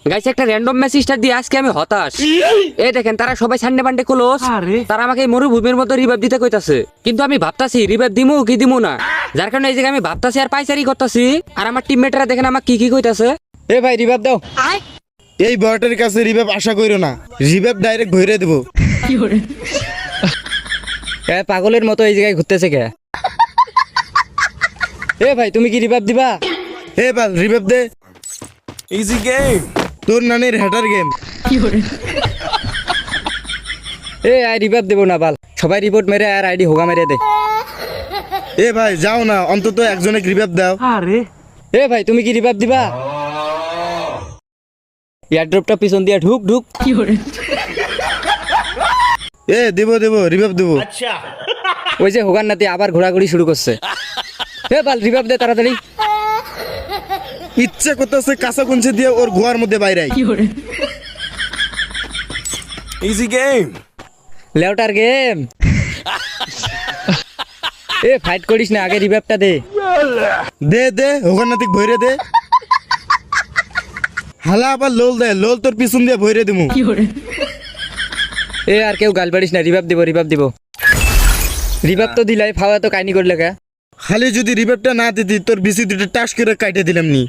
Guys একটা random মেসেজটা দিয়ে আজকে আমি হতাশ। এই দেখেন তারা সবাই সান্ডে বান্ডে ক্লোজ, তারা আমাকে এই মরুভূমির মতো রিভাইভ দিতে কইতাছে, কিন্তু আমি ভাবতাছি রিভাইভ দিমু কি দিমু না, যার কারণে এই জায়গায় আমি ভাবতাছি আর পাইচারি করতাছি। আর আমার টিমমেটরা দেখেন আমাকে কি কি কইতাছে, এ ভাই রিভাইভ দাও। এই বয়টার কাছে রিভাইভ আশা কইরো না, রিভাইভ ডাইরেক্ট ভইরে দেব। পাগলের মতো এই জায়গায় ঘুরতেছে কে? এ ভাই তুমি কি রিভাইভ দিবা? হে বাল রিভাইভ দে। Easy game. তোর নানির হ্যাটার গেম। এ আই রিভাইভ দেবো না বাল, সবাই রিপোর্ট মেরে আর আইডি হোগা মেরে দে। এ ভাই যাও না, অন্তত একজনে রিভাইভ দাও। এ ভাই তুমি কি রিভাইভ দিবা? এয়ারড্রপটা পিছন দিয়ে ঢুক ঢুক। এ দেব রিভাইভ দেব। ওই যে হোগার নাতি আবার ঘোরাঘুরি শুরু করছে। এ বাল রিভাইভ দে তাড়াতাড়ি। ইচ্ছা করতেছে কাঁচা কুঞ্চি দিয়ে ওর গুহার মধ্যে বাইরে আই। Easy game. লেউটার গেম। এ ফাইট করিস না, আগে রিভাইভটা দে। দে হোগার নাতিক ভইরে দে। হালা আবার লোল দে, লোল তোর পিছন দিয়ে ভইরে দিমু। এ আর কেউ গাল পাড়িস না, রিভাইভ দিব রিভাইভ দিব। রিভাইভ তো দিলাই, ফাওয়া তো কাহিনী করলে কে? খালি যদি রিভাইভটা না দিতি তোর বিসি দুটো টাস করে কাটে দিলাম নি।